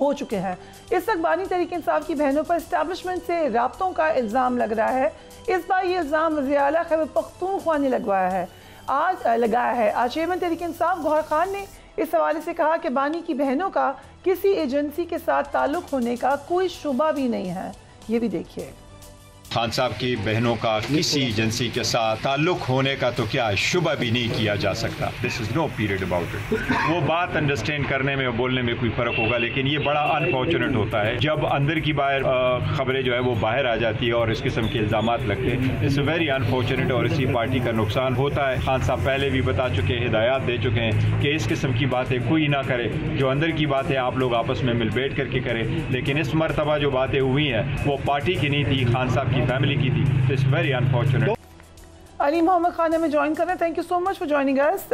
ہو چکے ہیں۔ اس وقت بانی تحریک انصاف کی بہنوں پر اسٹیبلشمنٹ سے رابطوں کا الزام لگ رہا ہے۔ اس بار یہ الزام وزیر اعلیٰ خیبر پختونخوا نے لگایا ہے۔ آج چیئرمین تحریک انصاف گوہر خان نے اس حوالے سے کہا کہ بانی کی بہنوں کا کسی ایجنسی کے ساتھ تعلق ہونے کا کوئی شبہ بھی نہیں ہے۔ یہ بھی دیکھیے۔ خان صاحب کی بہنوں کا کسی ایجنسی کے ساتھ تعلق ہونے کا تو کیا شبہ بھی نہیں کیا جا سکتا۔ دس از نو پیریڈ اباؤٹ اٹ۔ وہ بات انڈرسٹینڈ کرنے میں اور بولنے میں کوئی فرق ہوگا، لیکن یہ بڑا انفارچونیٹ ہوتا ہے جب اندر کی باہر خبریں جو ہے وہ باہر آ جاتی ہے اور اس قسم کے الزامات لگتے ہیں۔ اٹس ویری انفارچونیٹ اور اسی پارٹی کا نقصان ہوتا ہے۔ خان صاحب پہلے بھی بتا چکے ہیں، ہدایات دے چکے ہیں کہ اس قسم کی باتیں کوئی نہ کرے، جو اندر کی باتیں آپ لوگ آپس میں مل بیٹھ کر کے کریں۔ لیکن اس مرتبہ جو باتیں ہوئی ہیں وہ پارٹی کی نہیں تھی، خان صاحب کی فیملی کی تھی۔ It's very unfortunate۔ علی محمد خان ہمیں جوائن کر رہے ہیں۔ Thank you so much for joining اس۔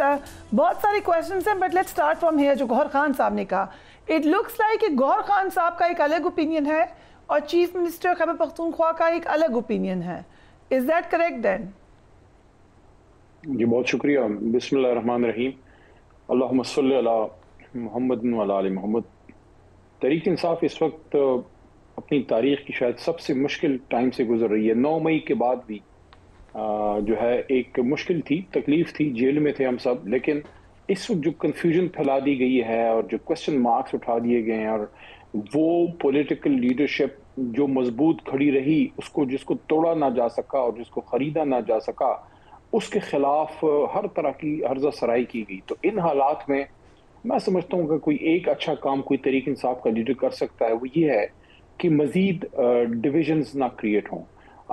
بہت سارے کویشچنس ہیں but let's start from here. جو گوہر خان صاحب نے کہا، اٹ لکس لائک کہ گوہر خان صاحب کا ایک الگ اوپینین ہے اور چیف منسٹر خیبر پختونخوا کا ایک الگ اوپینین ہے۔ Is that correct then? جی بہت شکریہ۔ بسم اللہ الرحمن الرحیم۔ اللہم صلی علی محمد وعلی آل محمد۔ تحریک انصاف اس وقت اپنی تاریخ کی شاید سب سے مشکل ٹائم سے گزر رہی ہے۔ 9 مئی کے بعد بھی جو ہے ایک مشکل تھی، تکلیف تھی، جیل میں تھے ہم سب، لیکن اس وقت جو کنفیوژن پھیلا دی گئی ہے اور جو کوسچن مارکس اٹھا دیے گئے ہیں اور وہ پولیٹیکل لیڈرشپ جو مضبوط کھڑی رہی، جس کو توڑا نہ جا سکا اور جس کو خریدا نہ جا سکا، اس کے خلاف ہر طرح کی ہرزہ سرائی کی گئی۔ تو ان حالات میں میں سمجھتا ہوں کہ کوئی ایک اچھا کام کوئی تحریک انصاف کا لیڈر کر سکتا ہے، وہ یہ ہے کہ مزید ڈویژنز نہ کریٹ ہوں۔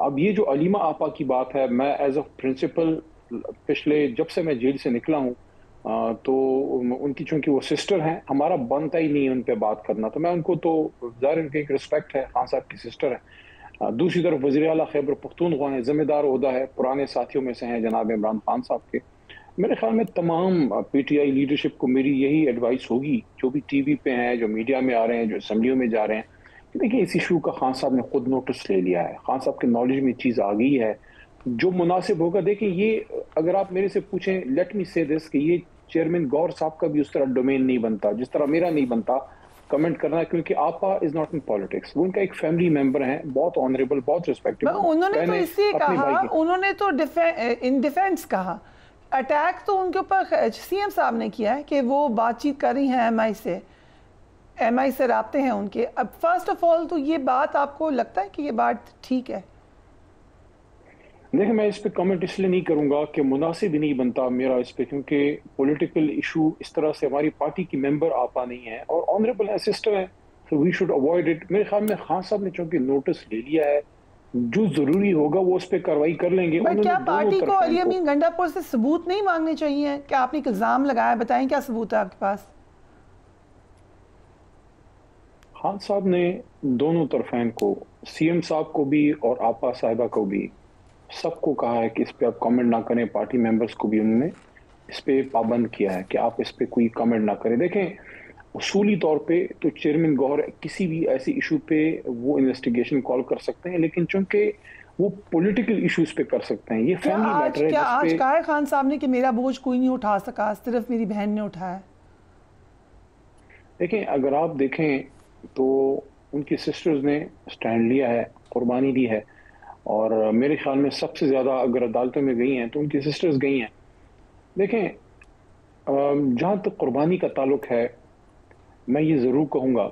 اب یہ جو علیمہ آپا کی بات ہے، میں ایز اے پرنسپل پچھلے جب سے میں جیل سے نکلا ہوں تو ان کی چونکہ وہ سسٹر ہیں، ہمارا بنتا ہی نہیں ہے ان پہ بات کرنا، تو میں ان کو تو ظاہر ان کی ایک رسپیکٹ ہے، خان صاحب کی سسٹر ہے۔ دوسری طرف وزیر اعلیٰ خیبر پختونخوا ہیں، ذمہ دار عہدہ ہے، پرانے ساتھیوں میں سے ہیں جناب عمران خان صاحب کے۔ میرے خیال میں تمام پی ٹی آئی لیڈرشپ کو میری یہی ایڈوائس ہوگی، جو بھی ٹی وی پہ ہیں، جو میڈیا میں آ رہے ہیں، جو اسمبلیوں میں جا رہے ہیں، دیکھیں اس ایشو کا خان صاحب نے خود نوٹس لے لیا ہے، خان صاحب کے نالج میں چیز آ گئی ہے، جو مناسب ہوگا۔ دیکھیں یہ اگر آپ میرے سے پوچھیں، لیٹ می سے دس، کہ یہ چیئرمین گور صاحب کا بھی اس طرح ڈومین نہیں بنتا جس طرح میرا نہیں بنتا کمنٹ کرنا، کیونکہ آپا از ناٹ ان پالیٹکس، وہ ان کا ایک فیملی ممبر ہیں، بہت آنریبل، بہت ریسپیکٹیبل۔ انہوں نے تو اس لیے کہا، انہوں نے تو ان ڈیفینس کہا، اٹیک تو ان کے اوپر سی ایم صاحب نے کیا ہے کہ وہ بات چیت کر رہی ہیں ایم آئی سے رابطے ہیں ان کے۔ اب فرسٹ آف آل تو یہ بات آپ کو لگتا ہے کہ یہ بات ٹھیک ہے؟ دیکھیں میں اس پہ کمنٹ اس لیے نہیں کروں گا کہ مناسب ہی نہیں بنتا میرا اس پہ، کیونکہ پولیٹیکل ایشو اس طرح سے ہماری پارٹی کی ممبر آپا نہیں ہے اور آنریبل اسسٹر ہیں، so we should avoid it۔ میرے خیال میں خان صاحب نے چونکہ نوٹس لے لیا ہے، جو ضروری ہوگا وہ اس پہ کارروائی کر لیں گے۔ کیا پارٹی کو علی امین گنڈا پور سے ثبوت نہیں مانگنے چاہیے؟ کہ آپ نے ایک الزام لگایا، بتائیں کیا ثبوت ہے آپ کے پاس؟ خان صاحب نے دونوں طرفین کو، سی ایم صاحب کو بھی اور آپا صاحبہ کو بھی، سب کو کہا ہے کہ اس پہ آپ کامنٹ نہ کریں۔ پارٹی ممبرز کو بھی انہوں نے اس پہ پابند کیا ہے کہ آپ اس پہ کوئی کامنٹ نہ کریں۔ دیکھیں اصولی طور پہ تو چیئرمین گوہر کسی بھی ایسی ایشو پہ وہ انویسٹیگیشن کال کر سکتے ہیں، لیکن چونکہ وہ پولیٹیکل ایشوز پہ کر سکتے ہیں، یہ فیملی میٹر ہے۔ کیا آج کہا ہے خان صاحب نے کہ میرا بوجھ کوئی نہیں اٹھا سکا، صرف میری بہن نے اٹھایا؟ دیکھیں اگر آپ دیکھیں تو ان کی سسٹرز نے سٹینڈ لیا ہے، قربانی دی ہے، اور میرے خیال میں سب سے زیادہ اگر عدالتوں میں گئی ہیں تو ان کی سسٹرز گئی ہیں۔ دیکھیں جہاں تک قربانی کا تعلق ہے، میں یہ ضرور کہوں گا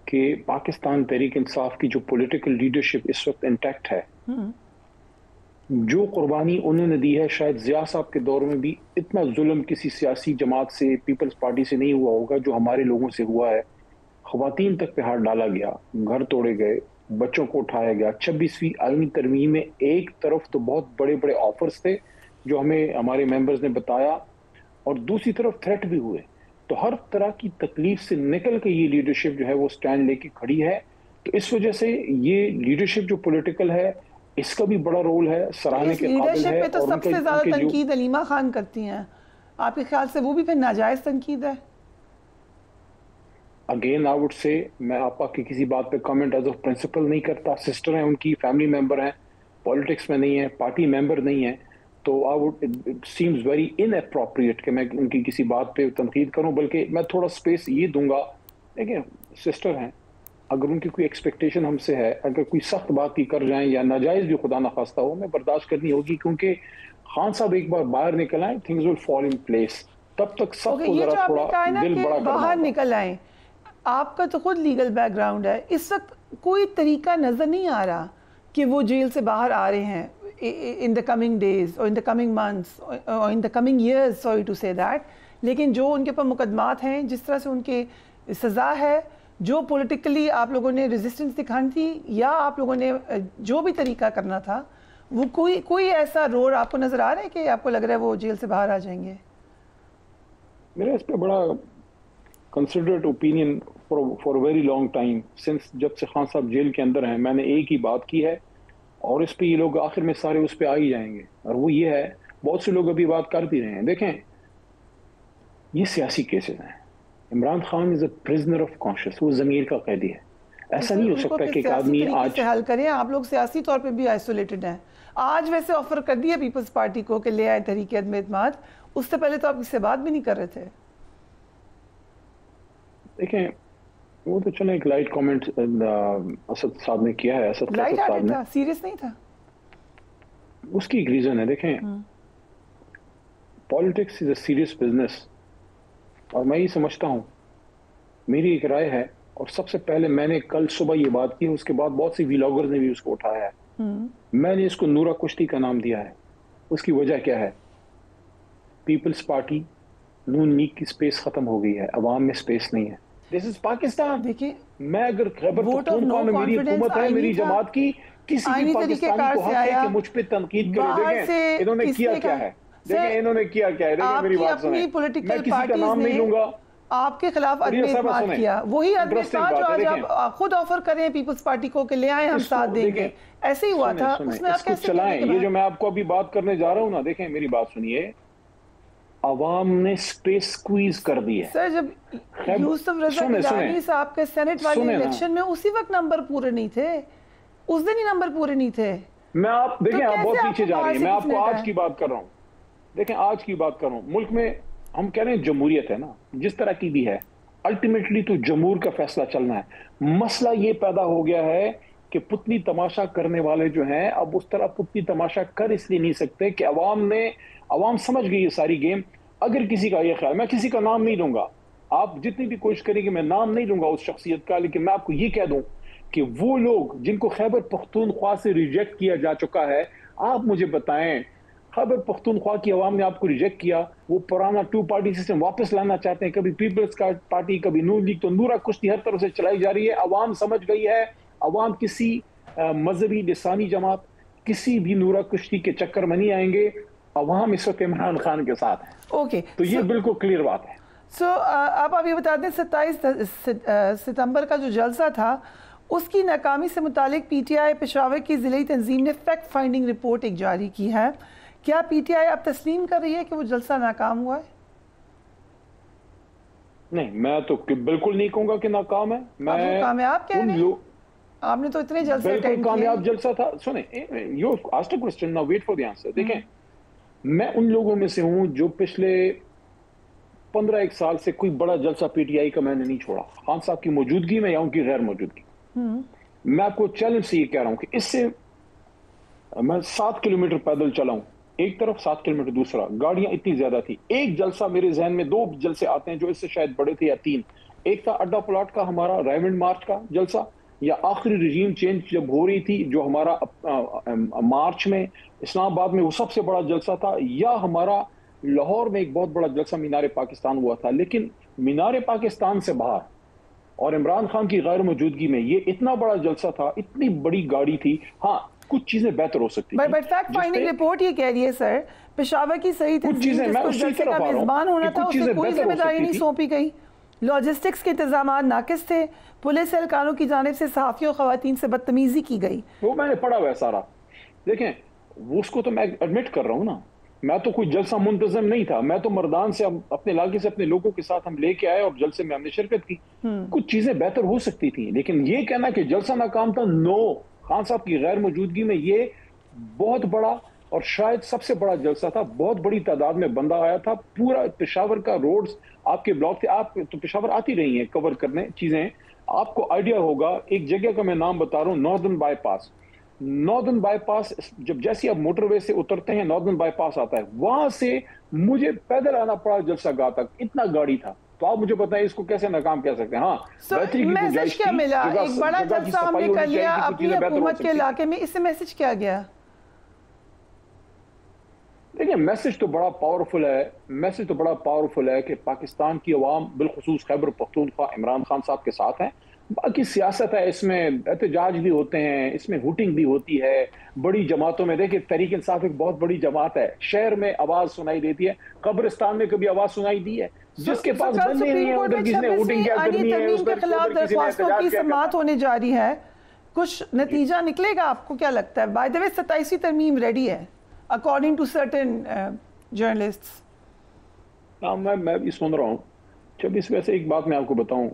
کہ پاکستان تحریک انصاف کی جو پولیٹیکل لیڈرشپ اس وقت انٹیکٹ ہے، جو قربانی انہوں نے دی ہے، شاید ضیاء صاحب کے دور میں بھی اتنا ظلم کسی سیاسی جماعت سے، پیپلز پارٹی سے نہیں ہوا ہوگا جو ہمارے لوگوں سے ہوا ہے۔ خواتین تک پہ ہاتھ ڈالا گیا، گھر توڑے گئے، بچوں کو اٹھایا گیا۔ 26ویں آئینی ترمیم میں ایک طرف تو بہت بڑے بڑے آفرز تھے جو ہمیں ہمارے ممبرز نے بتایا، اور دوسری طرف تھریٹ بھی ہوئے۔ تو ہر طرح کی تکلیف سے نکل کے یہ لیڈرشپ جو ہے وہ سٹینڈ لے کے کھڑی ہے۔ تو اس وجہ سے یہ لیڈرشپ جو پولیٹیکل ہے، اس کا بھی بڑا رول ہے، سراہنے کے قابل ہے۔ لیڈرشپ پہ تو سب سے زیادہ تنقید علیمہ خان کرتی ہیں، آپ کے خیال سے وہ بھی پھر ناجائز تنقید ہے؟ اگین آئی وڈ سے، میں آپا کی کسی بات پہ کامنٹ ایز اے پرنسپل نہیں کرتا، سسٹر ہیں ان کی، فیملی ممبر ہیں، پولیٹکس میں نہیں ہیں، پارٹی ممبر نہیں ہیں، تو it seems very in appropriate کہ میں ان کی کسی بات پہ تنقید کروں، بلکہ میں تھوڑا سپیس یہ دوں گا۔ دیکھیں سسٹر ہیں, اگر ان کی کوئی ایکسپیکٹیشن ہم سے ہے, اگر کوئی سخت بات کی کر جائیں یا ناجائز بھی خدا نخواستہ ہو, ہمیں برداشت کرنی ہوگی, کیونکہ خان صاحب ایک بار باہر نکل آئیں, things will fall in place. تب تک سب کو ذرا تھوڑا دل بڑا کرنا باہر نکل آئیں. آپ کا تو خود لیگل بیک گراؤنڈ ہے, اس وقت کوئی طریقہ نظر نہیں آ رہا کہ وہ جیل سے باہر آ رہے ہیں in the coming days or in the coming months or in the coming years, sorry to say that. لیکن جو ان کے پر مقدمات ہیں, جس طرح سے ان کے سزا ہے, جو پولیٹیکلی آپ لوگوں نے ریزسٹنس دکھانی تھی یا آپ لوگوں نے جو بھی طریقہ کرنا تھا, وہ کوئی ایسا روڈ آپ کو نظر آ رہا ہے کہ آپ کو لگ رہا ہے وہ جیل سے باہر آ جائیں گے؟ میرا اس پہ بڑا considered opinion for a very long time, since جب سے خان صاحب جیل کے اندر ہیں, میں نے ایک ہی بات کی ہے, اور اس پہ یہ لوگ آخر میں سارے اس پہ آ ہی جائیں گے, اور وہ یہ ہے, بہت سے لوگ ابھی بات کر بھی رہے ہیں. دیکھیں, یہ سیاسی کیسز ہیں. عمران خان از اے پرزنر آف کانشیس, وہ ضمیر کا قیدی ہے. ایسا نہیں ہو سکتا کہ ایک آدمی آج حل کریں. آپ لوگ سیاسی طور پہ بھی آئسولیٹڈ ہیں. آج ویسے آفر کر دیا پیپلز پارٹی کو کہ لے آئے تحریک عدم اعتماد, اس سے پہلے تو آپ کسی سے بات بھی نہیں کر رہے تھے. دیکھیں, وہ تو چلیں ایک لائٹ کامنٹ اسد صاحب نے کیا ہے, اسد صاحب نے, سیریس نہیں تھا, اس کی ایک ریزن ہے. دیکھیں, politics is a serious business, اور میں یہ سمجھتا ہوں, میری ایک رائے ہے, اور سب سے پہلے میں نے کل صبح یہ بات کی, اس کے بعد بہت سی ویلاگرز نے بھی اس کو اٹھایا ہے. میں نے اس کو نورا کشتی کا نام دیا ہے. اس کی وجہ کیا ہے؟ پیپلز پارٹی نون لیگ کی سپیس ختم ہو گئی ہے, عوام میں سپیس نہیں ہے. دس از پاکستان. دیکھیں, میں اگر خیبر پختونخوا میں میری حکومت ہے, میری جماعت کی, کسی بھی پاکستانی کو حق ہے کہ مجھ پہ تنقید کرے. دیکھیں انہوں نے کیا کیا ہے, دیکھیں انہوں نے کیا کیا ہے. دیکھیں میری بات سنیں, میں کسی کا نام نہیں لوں گا. آپ کے خلاف عدم اعتماد کیا, وہی عدم اعتماد جو آج آپ خود آفر کریں پیپلز پارٹی کو کہ لے آئیں, ہم ساتھ دیں گے, ایسے ہی ہوا تھا. اس میں آپ کیسے چلائیں؟ یہ جو میں آپ کو ابھی بات کرنے جا رہا ہوں نا, دیکھیں میری بات سنیے, عوام نے سپیس سکویز کر دی ہے. سر, جب یوسف رضا گیلانی صاحب کے سینٹ والی الیکشن میں اسی وقت نمبر پورے نہیں تھے, اس دن ہی نمبر پورے نہیں تھے. میں آپ دیکھیں, آپ بہت پیچھے جا رہی ہیں. میں آپ کو آج کی بات کر رہا ہوں. دیکھیں, آج کی بات کر رہا ہوں. ملک میں ہم کہہ رہے ہیں جمہوریت ہے نا, جس طرح کی بھی ہے, الٹیمیٹلی تو جمہور کا فیصلہ چلنا ہے. مسئلہ یہ پیدا ہو گیا ہے کہ پتلی تماشا کرنے والے جو ہیں, اب اس طرح پتلی تماشا کر اس لیے نہیں سکتے کہ عوام سمجھ گئی یہ ساری گیم. اگر کسی کا یہ خیال, میں کسی کا نام نہیں لوں گا, آپ جتنی بھی کوشش کریں گے میں نام نہیں لوں گا اس شخصیت کا, لیکن میں آپ کو یہ کہہ دوں کہ وہ لوگ جن کو خیبر پختونخوا سے ریجیکٹ کیا جا چکا ہے, آپ مجھے بتائیں, خیبر پختونخوا کی عوام نے آپ کو ریجیکٹ کیا, وہ پرانا 2 پارٹی سسٹم واپس لانا چاہتے ہیں, کبھی پیپلز پارٹی, کبھی نون لیگ, تو نورا کشتی ہر طرف سے چلائی جا رہی ہے. عوام سمجھ گئی ہے, عوام کسی مذہبی لسانی جماعت, کسی بھی نورا کشتی کے چکر میں نہیں آئیں گے. عوام اس وقت عمران خان کے ساتھ ہے. اوکے, تو یہ بالکل کلیئر بات ہے. آپ یہ بتا دیں, 27 ستمبر کا جو جلسہ تھا, اس کی ناکامی سے متعلق پی ٹی آئی پشاور کی ضلعی تنظیم نے فیکٹ فائنڈنگ رپورٹ ایک جاری کی ہے. کیا پی ٹی آئی اب تسلیم کر رہی ہے کہ وہ جلسہ ناکام ہوا ہے؟ نہیں, میں تو بالکل نہیں کہوں گا کہ ناکام ہے. میں کامیاب کہہ رہے ہیں, آپ نے تو اتنے جلسے اٹینڈ کیے. بالکل کامیاب جلسہ تھا. سنیں, you asked a question, now wait for the answer. دیکھیں, میں ان لوگوں میں سے ہوں جو پچھلے 15-1 سال سے کوئی بڑا جلسہ پی ٹی آئی کا میں نے نہیں چھوڑا, خان صاحب کی موجودگی میں یا ان کی غیر موجودگی. میں آپ کو چیلنج سے یہ کہہ رہا ہوں کہ اس سے میں 7 کلومیٹر پیدل چلا ہوں, ایک طرف 7 کلومیٹر دوسرا, گاڑیاں اتنی زیادہ تھی. ایک جلسہ میرے ذہن میں, 2 جلسے آتے ہیں جو اس سے شاید بڑے تھے, یا 3. ایک تھا اڈا پلاٹ کا ہمارا ریمنڈ مارچ کا جلسہ, یا آخری رجیم چینج جب ہو رہی تھی جو ہمارا مارچ میں اسلام آباد میں وہ سب سے بڑا جلسہ تھا, یا ہمارا لاہور میں ایک بہت بڑا جلسہ مینار پاکستان ہوا تھا. لیکن مینار پاکستان سے باہر اور عمران خان کی غیر موجودگی میں یہ اتنا بڑا جلسہ تھا, اتنی بڑی گاڑی تھی. ہاں, کچھ چیزیں بہتر ہو سکتی ہیں. بٹ فیکٹ فائنڈنگ رپورٹ یہ کہہ رہی ہے سر, پشاور کی صحیح تنظیم جس کو جلسے کا میزبان ہونا تھا, اس سے کوئی ذمہ داری نہیں سونپی گئی. لاجسٹکس کے انتظامات ناقص تھے, پولیس اہلکاروں کی جانب سے صحافیوں خواتین سے بدتمیزی کی گئی. وہ میں نے پڑھا ہوا ہے سارا. دیکھیں, اس کو تو میں ایڈمٹ کر رہا ہوں نا, میں تو کوئی جلسہ منتظم نہیں تھا. میں تو مردان سے اپنے علاقے سے اپنے لوگوں کے ساتھ ہم لے کے آئے اور جلسے میں ہم نے شرکت کی. کچھ چیزیں بہتر ہو سکتی تھیں, لیکن یہ کہنا کہ جلسہ ناکام تھا, نو. خان صاحب کی غیر موجودگی میں یہ بہت بڑا اور شاید سب سے بڑا جلسہ تھا. بہت بڑی تعداد میں بندہ آیا تھا. پورا پشاور کا روڈز آپ کے بلاک تھے, آپ تو پشاور آتی رہی ہیں کور کرنے چیزیں, آپ کو آئیڈیا ہوگا ایک جگہ کا میں نام بتا رہا ہوں, northern bypass. Northern bypass جب جیسے آپ موٹر وے سے اترتے ہیں ناردرن بائی پاس آتا ہے, وہاں سے مجھے پیدل آنا پڑا جلسہ گاہ تک, اتنا گاڑی تھا. تو آپ مجھے بتائیں اس کو کیسے ناکام کہہ سکتے ہیں؟ ہاں میسج کیا ملا؟ ایک بڑا جلسہ ہم نے کر لیا اپنی حکومت کے علاقے میں, اس سے میسج کیا گیا؟ دیکھیں میسج تو بڑا پاورفل ہے کہ پاکستان کی عوام بالخصوص خیبر پختونخوا عمران خان صاحب کے ساتھ ہیں. باقی سیاست ہے, اس میں احتجاج بھی ہوتے ہیں, اس میں ہوٹنگ بھی ہوتی ہے بڑی جماعتوں میں. دیکھیں تحریک انصاف ایک بہت بڑی جماعت ہے, شہر میں آواز سنائی دیتی ہے, قبرستان میں کبھی آواز سنائی دی ہے, جس کے پاس بندے نہیں ہیں ادھر کسی نے ہوٹنگ کیا کرنی ہے, اس پر درخواستوں کی سماعت ہونے جاری ہے, کچھ نتیجہ نکلے گا آپ کو کیا لگتا ہے؟ بائی دی وے 27ویں ترمیم ریڈی ہے according to certain journalists. میں بھی سن رہا ہوں. جب اس وجہ سے ایک بات میں آپ کو بتاؤں,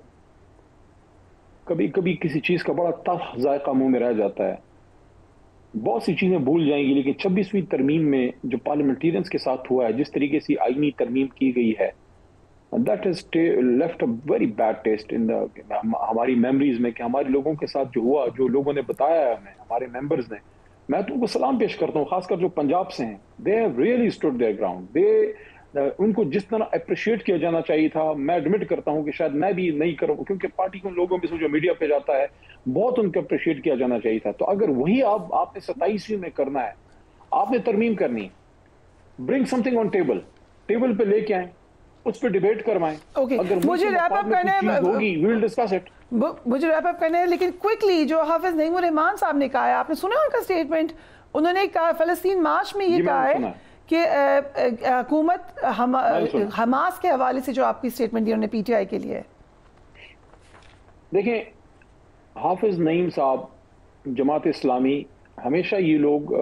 کبھی کبھی کسی چیز کا بڑا تلخ ذائقہ منہ میں رہ جاتا ہے. بہت سی چیزیں بھول جائیں گی, لیکن 26ویں ترمیم میں جو پارلیمنٹیرینز کے ساتھ ہوا ہے, جس طریقے سے آئینی ترمیم کی گئی ہے, that has left a very bad taste in ہماری میموریز میں, کہ ہمارے لوگوں کے ساتھ جو ہوا, جو لوگوں نے بتایا ہے ہمیں, ہمارے ممبرز نے. میں تو ان کو سلام پیش کرتا ہوں, خاص کر جو پنجاب سے ہیں. they have really stood their ground. ان کو جس طرح اپریشیٹ کیا جانا چاہیے تھا, میں ایڈمٹ کرتا ہوں کہ شاید میں بھی نہیں کروں, کیونکہ پارٹی کے لوگوں میں سے جو میڈیا پہ جاتا ہے بہت ان کو اپریشیٹ کیا جانا چاہیے تھا. تو اگر وہی آپ نے 27ویں میں کرنا ہے, آپ نے ترمیم کرنی, برنگ سم تھنگ آن ٹیبل پہ لے کے آئیں, اس پہ ڈیبیٹ کروائیں. مجھے ریپ اپ کرنا ہے, لیکن کوئکلی جو حافظ نعیم الرحمان صاحب نے کہا ہے, آپ نے سنا ان کا اسٹیٹمنٹ؟ انہوں نے کہا فلسطین مارچ میں یہ کہا ہے کہ حکومت حماس کے حوالے سے جو آپ کی اسٹیٹمنٹ دی انہوں نے پی ٹی آئی کے لیے. دیکھیں حافظ نعیم صاحب, جماعت اسلامی, ہمیشہ یہ لوگ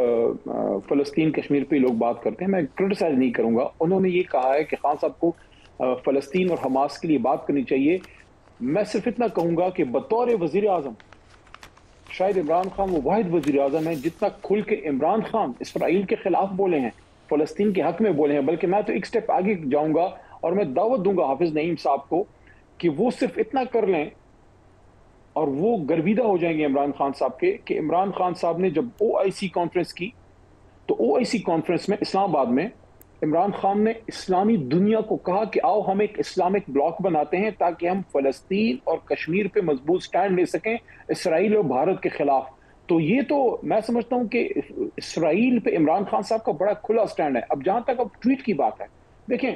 فلسطین کشمیر پہ لوگ بات کرتے ہیں, میں کرٹیسائز نہیں کروں گا. انہوں نے یہ کہا ہے کہ خان صاحب کو فلسطین اور حماس کے لیے بات کرنی چاہیے. میں صرف اتنا کہوں گا کہ بطور وزیر اعظم شاید عمران خان وہ واحد وزیر اعظم ہے جتنا کھل کے عمران خان اسرائیل کے خلاف بولے ہیں, فلسطین کے حق میں بولے ہیں. بلکہ میں تو ایک سٹیپ آگے جاؤں گا اور میں دعوت دوں گا حافظ نعیم صاحب کو کہ وہ صرف اتنا کر لیں اور وہ گرویدہ ہو جائیں گے عمران خان صاحب کے, کہ عمران خان صاحب نے جب OIC کانفرنس کی, تو OIC کانفرنس میں اسلام آباد میں عمران خان نے اسلامی دنیا کو کہا کہ آؤ ہم ایک اسلامک بلاک بناتے ہیں تاکہ ہم فلسطین اور کشمیر پہ مضبوط سٹینڈ لے سکیں اسرائیل اور بھارت کے خلاف. تو یہ تو میں سمجھتا ہوں کہ اسرائیل پہ عمران خان صاحب کا بڑا کھلا سٹینڈ ہے. اب جہاں تک اب ٹویٹ کی بات ہے, دیکھیں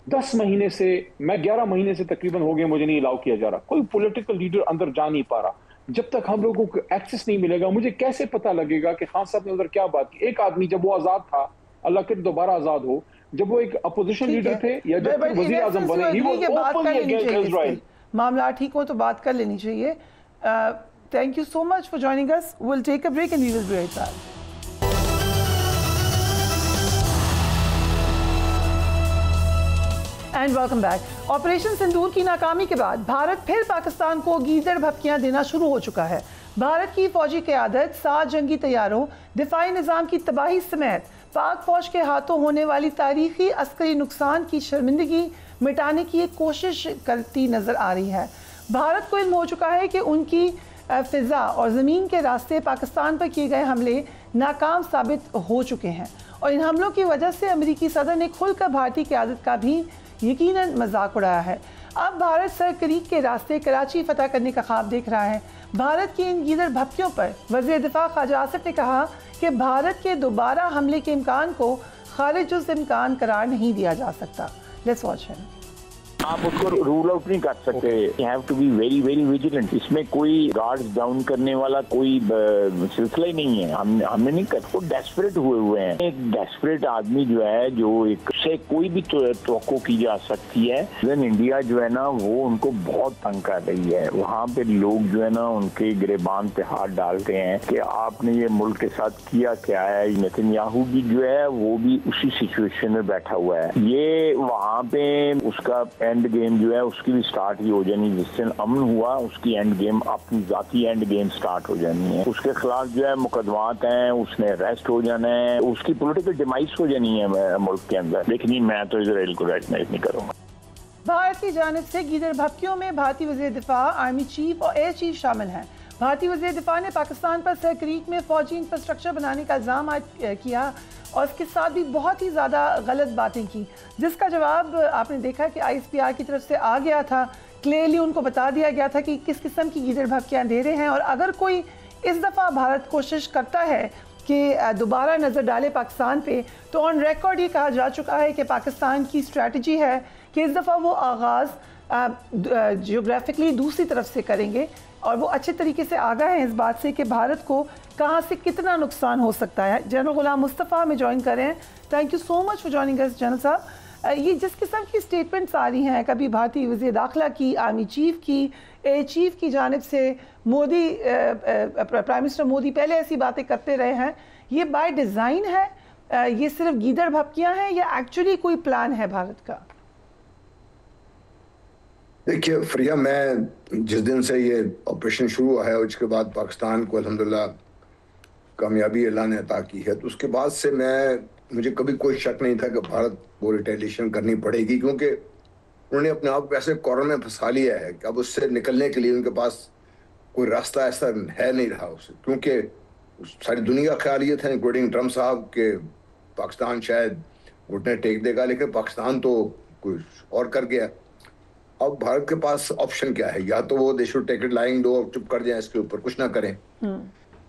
10 مہینے سے, میں 11 مہینے سے تقریباً ہو گئے مجھے نہیں الاؤ کیا جا رہا, کوئی پولیٹیکل لیڈر اندر جا نہیں پا رہا. جب تک ہم لوگوں کو ایکسس نہیں ملے گا, مجھے کیسے پتہ لگے گا کہ خان صاحب نے ادھر کیا بات کی. ایک آدمی جب وہ آزاد تھا, اللہ کرے دوبارہ آزاد ہو, جب وہ ایک اپوزیشن لیڈر تھے یا جب وزیر اعظم بنے, ہی واز اوپنلی اگینسٹ اسرائیل. معاملات ٹھیک ہو تو بات کر لینی چاہیے. Thank you so much for joining us. We'll take a break and we will be right back. And welcome back. Operation sindoor کی ناکامی کے بعد بھارت پھر پاکستان کو گیدڑ بھپکیاں دینا شروع ہو چکا ہے. بھارت کی فوجی قیادت 7 جنگی طیاروں, دفاعی نظام کی تباہی سمیت پاک فوج کے ہاتھوں ہونے والی تاریخی عسکری نقصان کی شرمندگی مٹانے کی ایک کوشش کرتی نظر آ رہی ہے. بھارت کو علم ہو چکا ہے کہ ان کی فضا اور زمین کے راستے پاکستان پر کیے گئے حملے ناکام ثابت ہو چکے ہیں, اور ان حملوں کی وجہ سے امریکی صدر نے کھل کر بھارتی قیادت کا بھی یقیناً مذاق اڑایا ہے. اب بھارت سر کریک کے راستے کراچی فتح کرنے کا خواب دیکھ رہا ہے. بھارت کی ان گیدڑ بھپکیوں پر وزیر دفاع خواجہ آصف نے کہا کہ بھارت کے دوبارہ حملے کے امکان کو خارج الامکان قرار نہیں دیا جا سکتا. لیٹس واچ ہم. آپ اس کو رول آؤٹ نہیں کر سکتے. You have to be very very vigilant. اس میں کوئی گارڈز ڈاؤن کرنے والا کوئی سلسلہ ہی نہیں ہے. ہم نے نہیں کر, وہ ڈیسپریٹ ہوئے ہیں. ایک ڈیسپریٹ آدمی جو ہے, جو ایک سے کوئی بھی توقع کی جا سکتی ہے. دین انڈیا جو ہے نا وہ ان کو بہت تنگ کر رہی ہے. وہاں پہ لوگ جو ہے نا ان کے گریبان پہ ہاتھ ڈالتے ہیں کہ آپ نے یہ ملک کے ساتھ کیا کیا ہے. نیتن یاہو بھی جو ہے وہ بھی اسی سچویشن میں بیٹھا ہوا ہے. یہ وہاں پہ اس کا اینڈ گیم جو ہے اس کی بھی سٹارٹ ہی ہو جانی. جس سے امن ہوا اس کی اینڈ گیم, اپنی ذاتی اینڈ گیم سٹارٹ ہو جانی ہے. اس کے خلاف جو ہے مقدمات ہیں, اس نے ریسٹ ہو جانا ہے, اس کی پولیٹیکل ڈیمائس ہو جانی ہے ملک کے اندر. لیکن میں تو اسرائیل کو ریکگنائز نہیں کروں گا. بھارت کی جانب سے گیدڑ بھپکیوں میں بھارتی وزیر دفاع، آرمی چیف اور ایئر چیف شامل ہیں۔ بھارتی وزیر دفاع نے پاکستان پر سر کریک میں فوجی انفراسٹرکچر بنانے کا الزام عائد کیا اور اس کے ساتھ بھی بہت ہی زیادہ غلط باتیں کی، جس کا جواب آپ نے دیکھا کہ آئی ایس پی آر کی طرف سے آ گیا تھا۔ کلیئرلی ان کو بتا دیا گیا تھا کہ کس قسم کی گیدڑ بھپکیاں دے رہے ہیں، اور اگر کوئی اس دفعہ بھارت کوشش کرتا ہے کہ دوبارہ نظر ڈالے پاکستان پہ، تو آن ریکارڈ یہ کہا جا چکا ہے کہ پاکستان کی اسٹریٹجی ہے کہ اس دفعہ وہ آغاز جیوگرافکلی دوسری طرف سے کریں گے، اور وہ اچھے طریقے سے آگاہ ہیں اس بات سے کہ بھارت کو کہاں سے کتنا نقصان ہو سکتا ہے۔ جنرل غلام مصطفیٰ ہمیں جوائن کر رہے ہیں۔ Thank you so much for joining اس جنرل صاحب۔ یہ جس قسم کی سٹیٹمنٹس آ رہی ہیں، کبھی بھارتی وزیر داخلہ کی، آرمی چیف کی، ایئر چیف کی جانب سے، مودی پرائم منسٹر مودی پہلے ایسی باتیں کرتے رہے ہیں، یہ بائی ڈیزائن ہے؟ یہ صرف گیدڑ بھپکیاں ہیں یا ایکچولی کوئی پلان ہے بھارت کا؟ دیکھیے فریہ، میں جس دن سے یہ آپریشن شروع ہوا ہے اس کے بعد پاکستان کو الحمدللہ کامیابی اللہ نے عطا کی ہے، تو اس کے بعد سے مجھے کبھی کوئی شک نہیں تھا کہ بھارت کو ریٹیلیشن کرنی پڑے گی، کیونکہ انہوں نے اپنے آپ کو ایسے کارنر میں پھنسا لیا ہے کہ اب اس سے نکلنے کے لیے ان کے پاس کوئی راستہ ایسا ہے نہیں رہا اسے، کیونکہ ساری دنیا کا خیال یہ تھا انکلوڈنگ ٹرمپ صاحب کہ پاکستان شاید گھٹنے ٹیک دے گا، لیکن پاکستان تو کچھ اور کر گیا۔ اب بھارت کے پاس آپشن کیا ہے؟ یا تو وہ they should take it lying do اور چپ کر جائیں، اس کے اوپر کچھ نہ کریں،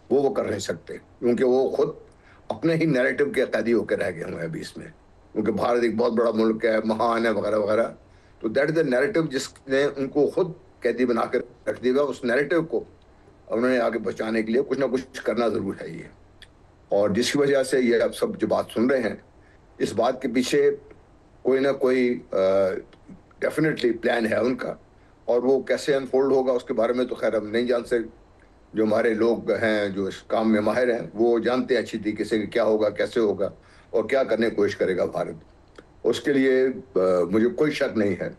وہ کر نہیں سکتے، کیونکہ وہ خود اپنے ہی نیریٹو کے قیدی ہو کے رہ گئے ہوئے ابھی اس میں، کیونکہ بھارت ایک بہت بڑا ملک ہے، مہان ہے وغیرہ وغیرہ، تو دیٹ از دا نیریٹو جس نے ان کو خود قیدی بنا کے رکھ دیا، اس نیریٹو کو انہوں نے آگے بچانے کے لیے کچھ نہ کچھ کرنا ضرور ہے یہ، اور جس کی وجہ سے یہ اب سب جو بات سن رہے ہیں، اس بات کے پیچھے کوئی نہ کوئی ڈیفینیٹلی پلان ہے ان کا، اور وہ کیسے انفولڈ ہوگا اس کے بارے میں تو خیر ہم نہیں جان سکتے۔ جو ہمارے لوگ ہیں جو اس کام میں ماہر ہیں وہ جانتے ہیں اچھی طریقے سے کہ کیا ہوگا، کیسے ہوگا اور کیا کرنے کی کوشش کرے گا بھارت۔ اس کے لیے مجھے کوئی شک نہیں ہے،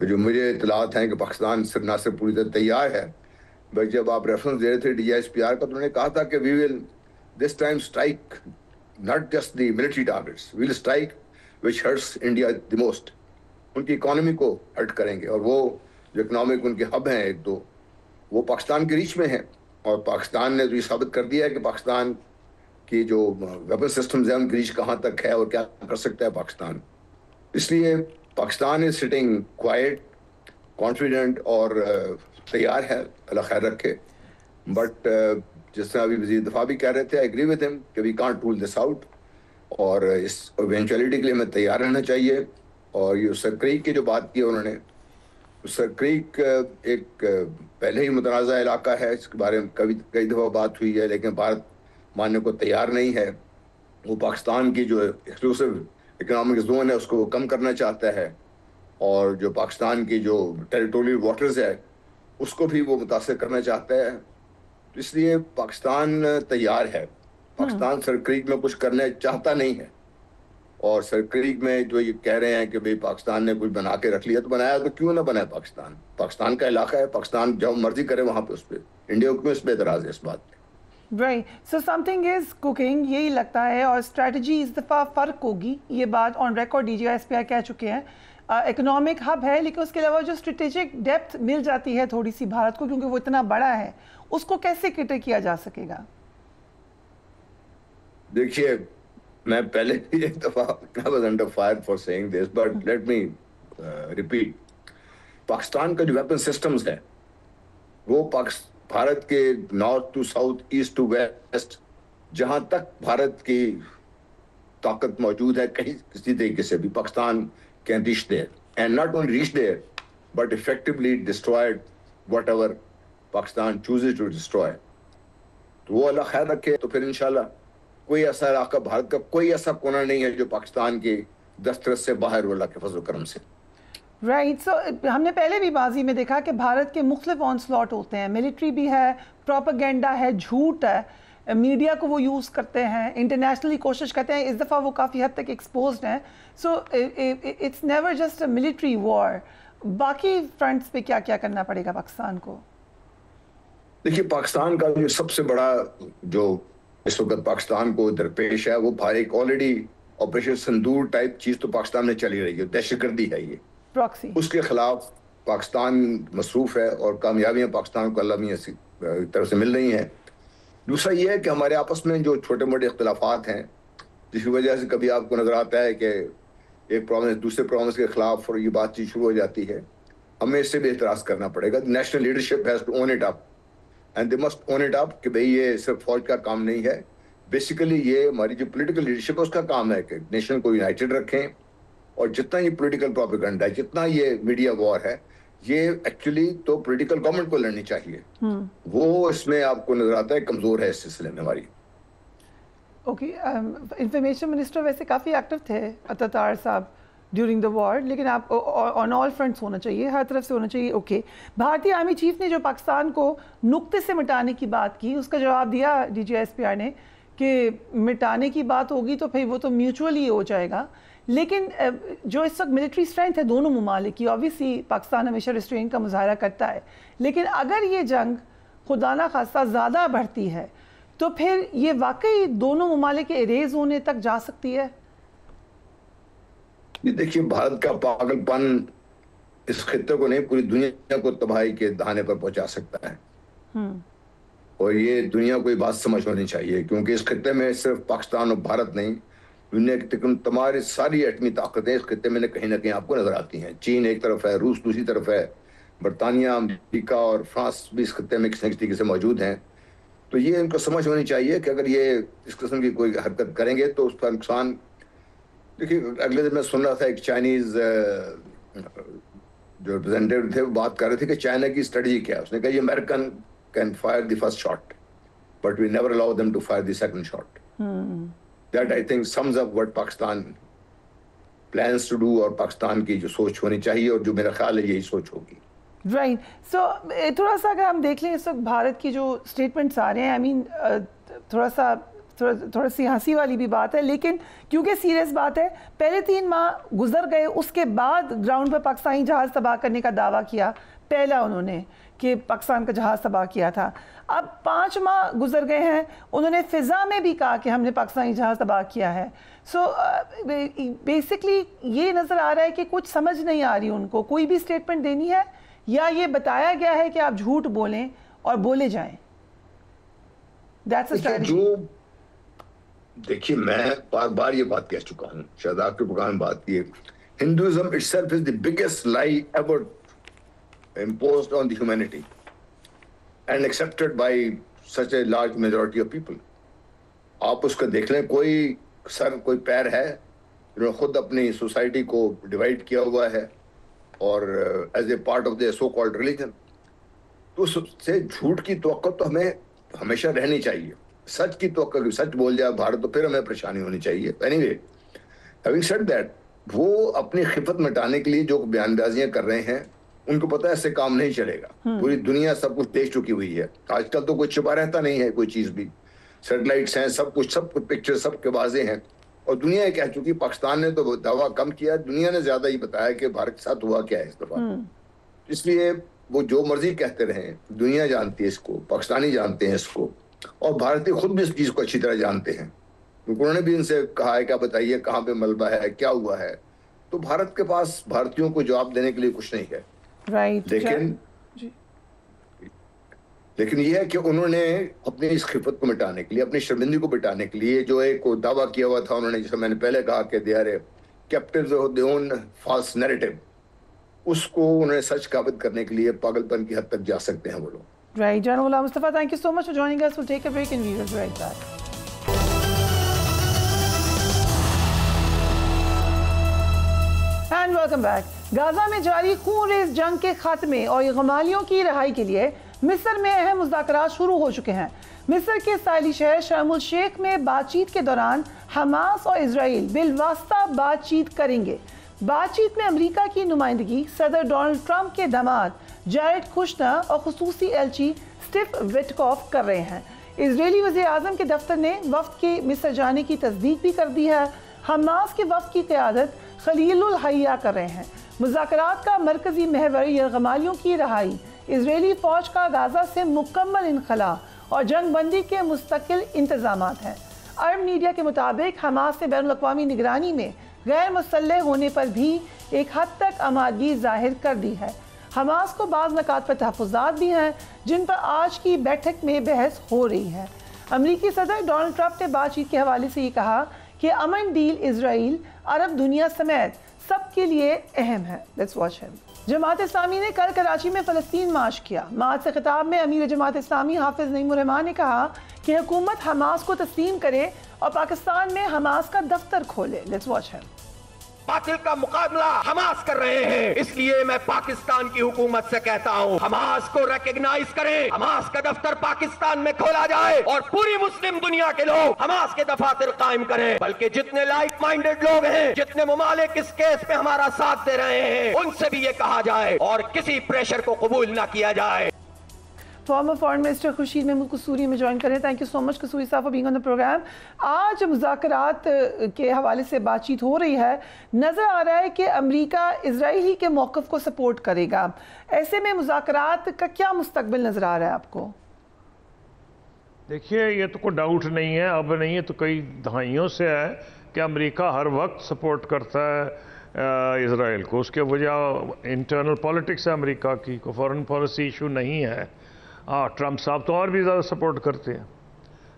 جو مجھے اطلاعات ہیں کہ پاکستان نہ صرف پوری طرح تیار ہے، بس جب آپ ریفرنس دے رہے تھے ڈی ایس پی آر کا، تو انہوں نے کہا تھا کہ we will this time strike not just the military targets, we will strike which hurts India the most, ان کی اکانومی کو ہرٹ کریں گے، اور وہ جو اکنامک ان کے ہب ہیں ایک دو وہ پاکستان کے ریچ میں ہیں، اور پاکستان نے تو یہ ثابت کر دیا ہے کہ پاکستان کی جو ویپن سسٹمز ہیں ان کی ریچ کہاں تک ہے اور کیا کر سکتا ہے پاکستان۔ اس لیے Pakistan is sitting quite, confident اور تیار ہے، اللہ خیر رکھے، بٹ جس طرح ابھی وزیر دفاع بھی کہہ رہے تھے، آئی ایگری ود ہم کہ we can't rule this out, اور اس ایونچولیٹی کے لیے ہمیں تیار رہنا چاہیے۔ اور یہ سر کریک کی جو بات کی انہوں نے، سر کریک ایک پہلے ہی متنازع علاقہ ہے، اس کے بارے میں کئی دفعہ بات ہوئی ہے، لیکن بھارت ماننے کو تیار نہیں ہے۔ وہ پاکستان کی جو ایکسکلوسو اکنامک زون ہے اس کو وہ کم کرنا چاہتا ہے، اور جو پاکستان کی جو ٹیریٹوریل واٹرز ہے اس کو بھی وہ متاثر کرنا چاہتا ہے، اس لیے پاکستان تیار ہے۔ پاکستان سر کریک میں کچھ کرنا چاہتا نہیں ہے، اور سر کریک میں جو یہ کہہ رہے ہیں کہ بھئی پاکستان نے کچھ بنا کے رکھ لیا، تو بنایا تو کیوں نہ بنایا؟ پاکستان کا علاقہ ہے، پاکستان جب مرضی کرے وہاں پہ، اس پہ انڈیا کو کیوں اس پہ اعتراض ہے اس بات پہ؟ Right, so some thing is cooking, یہی لگتا ہے، اور اسٹریٹجی اس دفعہ فرق ہوگی، یہ بات on record D G S P R کہہ چکے ہیں۔ اکنامک ہب ہے، لیکن اس کے علاوہ جو اسٹریٹجک ڈیپتھ مل جاتی ہے تھوڑی سی بھارت کو، کیونکہ وہ اتنا بڑا ہے، اس کو کیسے کیٹر کیا جا سکے گا؟ دیکھیے میں پہلے بھی ایک دفعہ I was under fire for saying this, but let me repeat. Pakistan کا جو ویپن سسٹمز ہے وہ بھارت کے north to south, east to west, جہاں تک بھارت کی طاقت موجود ہے، کہیں کسی طریقے سے بھی Pakistan can reach there, and not only reach there but effectively destroyed whatever Pakistan chooses to destroy. تو وہ اللہ خیر رکھے، تو پھر انشاءاللہ کوئی ایسا علاقہ، بھارت کا کوئی ایسا کونا نہیں ہے جو پاکستان کی دسترس سے باہر ہو، اللہ کے فضل و کرم سے۔ رائٹ، سو ہم نے پہلے بھی ماضی میں دیکھا کہ بھارت کے مختلف آن سلاٹ ہوتے ہیں، ملٹری بھی ہے، پروپیگنڈا ہے، جھوٹ ہے، میڈیا کو وہ یوز کرتے ہیں، انٹرنیشنلی کوشش کرتے ہیں، اس دفعہ وہ کافی حد تک ایکسپوزڈ ہیں، so it's never just a military war. باقی فرنٹس پہ کیا کیا کرنا پڑے گا پاکستان کو؟ دیکھیے پاکستان کا جو سب سے بڑا جو اس وقت پاکستان کو درپیش ہے، وہ ایک آلریڈی آپریشن سندور ٹائپ چیز تو پاکستان میں چلی رہی ہے، دہشت گردی ہے یہ، پراکسی اس کے خلاف پاکستان مصروف ہے اور کامیابیاں پاکستان کو اللہ میاں طرف سے مل رہی ہیں. دوسرا یہ ہے کہ ہمارے آپس میں جو چھوٹے موٹے اختلافات ہیں جس کی وجہ سے کبھی آپ کو نظر آتا ہے کہ ایک پروونس دوسرے پروونس کے خلاف اور یہ بات چیت شروع ہو جاتی ہے, ہمیں اس سے بھی اعتراض کرنا پڑے گا. National leadership has to own it up and they must own it up کہ بھئی یہ صرف فوج کا کام نہیں ہے. بیسیکلی یہ ہماری جو پولیٹیکل لیڈرشپ ہے اس کا کام ہے کہ نیشن کو یونائٹڈ رکھیں, اور جتنا یہ پولیٹیکل پروپیگنڈا ہے, جتنا یہ میڈیا وار ہے, یہ ایکچولی تو پولیٹیکل گورنمنٹ کو لڑنی چاہیے. وہ اس میں آپ کو نظر آتا ہے کمزور ہے اس سلسلے میں ہماری. اوکے, انفارمیشن منسٹر ویسے کافی ایکٹیو تھے اتاتار صاحب ڈیورنگ دا وار, لیکن آپ آن آل فرنٹس ہونا چاہیے, ہر طرف سے ہونا چاہیے. اوکے, بھارتی آرمی چیف نے جو پاکستان کو نقطے سے مٹانے کی بات کی, اس کا جواب دیا D G S P R نے کہ مٹانے کی بات ہوگی تو پھر وہ تو میوچولی ہو جائے گا. لیکن جو اس وقت ملٹری اسٹرینتھ ہے دونوں ممالک کی, اوبویسلی پاکستان ہمیشہ ریسٹرین کا مظاہرہ کرتا ہے, لیکن اگر یہ جنگ خدا نہ خواستہ زیادہ بڑھتی ہے تو پھر یہ واقعی دونوں ممالک کے اریز ہونے تک جا سکتی ہے. دیکھیے, بھارت کا پاگل پن اس خطے کو نہیں پوری دنیا کو تباہی کے دہانے پر پہنچا سکتا ہے, اور یہ دنیا کو یہ بات سمجھ ہونی چاہیے, کیونکہ اس خطے میں صرف پاکستان اور بھارت نہیں, دنیا کی تمام ساری ایٹمی طاقتیں اس خطے میں کہیں نہ کہیں آپ کو نظر آتی ہیں. چین ایک طرف ہے, روس دوسری طرف ہے, برطانیہ, امریکہ اور فرانس بھی اس خطے میں کسی نہ کسی طریقے سے موجود ہیں. تو یہ ان کو سمجھ ہونی چاہیے کہ اگر یہ اس قسم کی کوئی حرکت کریں گے تو اس کا نقصان. دیکھیے, اگلے دن میں سن رہا تھا ایک چائنیز جو ریپرزینٹیو تھے وہ بات کر رہے تھے کہ چائنا کی اسٹریٹجی کیا ہے. اس نے کہا یہ American can fire the first shot but we never allow them to fire the second shot. That I think sums up what Pakistan plans to do, اور پاکستان کی جو سوچ ہونی چاہیے, اور جو میرا خیال ہے یہی سوچ ہوگی. رائٹ. سو تھوڑا سا اگر ہم دیکھ لیں اس وقت بھارت کی جو اسٹیٹمنٹس آ رہے ہیں, آئی مین تھوڑا سی ہنسی والی بھی بات ہے, لیکن کیونکہ سیریس بات ہے, پہلے 3 ماہ گزر گئے, اس کے بعد گراؤنڈ پر پاکستانی جہاز تباہ کرنے کا دعویٰ کیا, پہلا انہوں نے کہ پاکستان کا جہاز تباہ کیا تھا. اب 5 ماہ گزر گئے ہیں, انہوں نے فضا میں بھی کہا کہ ہم نے پاکستانی جہاز تباہ کیا ہے. سو بیسکلی یہ نظر آ رہا ہے کہ کچھ سمجھ نہیں آ رہی ان کو, کوئی بھی اسٹیٹمنٹ دینی ہے یا یہ بتایا گیا ہے کہ آپ جھوٹ بولیں اور بولے جائیں. دیکھیے, میں بار بار یہ بات کہہ چکا ہوں, شاید آپ کے پروگرام میں بات کی ہے, Hinduism itself is the biggest lie ever imposed on the humanity and accepted by such a large majority of people. آپ اس کو دیکھ لیں, کوئی سر کوئی پیر ہے جنہوں نے خود اپنی سوسائٹی کو ڈیوائڈ کیا ہوا ہے اور as a part of the so called religion, تو اس سے جھوٹ کی توقع تو ہمیں ہمیشہ رہنی چاہیے. سچ کی توقع, سچ بول جائے بھارت تو پھر ہمیں پریشانی ہونی چاہیے. Any way, having said that, وہ اپنی خفت مٹانے کے لیے جو بیان بازیاں کر رہے ہیں ان کو پتہ ہے اس سے کام نہیں چلے گا. پوری دنیا سب کچھ دیکھ چکی ہوئی ہے, آج کل تو کوئی چھپا رہتا نہیں ہے کوئی چیز بھی, سیٹلائٹس ہیں, سب کچھ پکچر سب کے واضح ہیں, اور دنیا یہ کہہ چکی. پاکستان نے تو دعویٰ کم کیا, دنیا نے زیادہ ہی بتایا کہ بھارت کے ساتھ ہوا کیا ہے اس دفعہ. اس لیے وہ جو مرضی کہتے رہیں, دنیا جانتی ہے اس کو, پاکستانی جانتے ہیں اس کو, اور بھارتی خود بھی اس چیز کو اچھی طرح جانتے ہیں, کیونکہ انہوں نے بھی ان سے کہا ہے کہ بتائیے کہاں پہ ملبہ ہے, کیا ہوا ہے. تو بھارت کے پاس بھارتیوں کو جواب دینے کے لیے کچھ نہیں ہے. لیکن یہ ہے کہ انہوں نے اپنی اس خفت کو مٹانے کے لیے, اپنی شرمندگی کو مٹانے کے لیے جو ایک دعویٰ کیا ہوا تھا انہوں نے, جیسے میں نے پہلے کہا کہ they are captives of their own false narrative, اس کو انہوں نے سچ ثابت کرنے کے لیے پاگل پن کی حد تک جا سکتے ہیں وہ لوگ. Right, General Mullah Mustafa, thank you so much for joining us. We'll take a break and we will be right back. And welcome back. غازہ میں جاری خون ریز جنگ کے خاتمے اور یرغمالیوں کی رہائی کے لیے مصر میں اہم مذاکرات شروع ہو چکے ہیں. مصر کے ساحلی شہر شرم الشیخ میں بات چیت کے دوران حماس اور اسرائیل بالواسطہ بات چیت کریں گے. بات چیت میں امریکہ کی نمائندگی صدر ڈونلڈ ٹرمپ کے داماد جیرڈ کشنر اور خصوصی ایلچی اسٹیو وٹکوف کر رہے ہیں. اسرائیلی وزیر اعظم کے دفتر نے وفد کے مصر جانے کی تصدیق بھی کر دی ہے. حماس کے وفد کی قیادت خلیل الحیہ کر رہے ہیں. مذاکرات کا مرکزی محور یرغمالیوں کی رہائی, اسرائیلی فوج کا غزہ سے مکمل انخلاء اور جنگ بندی کے مستقل انتظامات ہیں. عرب میڈیا کے مطابق حماس نے بین الاقوامی نگرانی میں غیر مسلح ہونے پر بھی ایک حد تک آمادگی ظاہر کر دی ہے۔ حماس کو بعض نکات پر تحفظات بھی ہیں جن پر آج کی بیٹھک میں بحث ہو رہی ہے۔ امریکی صدر ڈونلڈ ٹرمپ نے بات چیت کے حوالے سے یہ کہا کہ امن ڈیل اسرائیل، عرب دنیا سمیت سب کے لیے اہم ہے۔ لیٹس واچ ہم۔ جماعت اسلامی نے کل کراچی میں فلسطین مارچ کیا۔ مارچ سے خطاب میں امیر جماعت اسلامی حافظ نعیم الرحمان نے کہا کہ حکومت حماس کو تسلیم کرے اور پاکستان میں حماس کا دفتر کھولے۔ لیٹس واچ ہم۔ باطل کا مقابلہ حماس کر رہے ہیں، اس لیے میں پاکستان کی حکومت سے کہتا ہوں حماس کو ریکگنائز کریں، حماس کا دفتر پاکستان میں کھولا جائے اور پوری مسلم دنیا کے لوگ حماس کے دفاتر قائم کریں۔ بلکہ جتنے لائک مائنڈڈ لوگ ہیں، جتنے ممالک اس کیس میں ہمارا ساتھ دے رہے ہیں، ان سے بھی یہ کہا جائے اور کسی پریشر کو قبول نہ کیا جائے۔ Former foreign minister Khurshid Mahmud Kasuri میں جوائن کریں۔ Thank you so much Kasuri صاحب for being on the programme. آج مذاکرات کے حوالے سے بات چیت ہو رہی ہے، نظر آ رہا ہے کہ امریکہ اسرائیل ہی کے موقف کو سپورٹ کرے گا، ایسے میں مذاکرات کا کیا مستقبل نظر آ رہا ہے آپ کو؟ دیکھیے یہ تو کوئی ڈاؤٹ نہیں ہے، اب نہیں ہے تو کئی دہائیوں سے ہے کہ امریکہ ہر وقت سپورٹ کرتا ہے اسرائیل کو۔ اس کے وجہ انٹرنل پالیٹکس ہے امریکہ کی، کوئی فورن پالیسی ایشو نہیں ہے۔ ٹرمپ صاحب تو اور بھی زیادہ سپورٹ کرتے ہیں،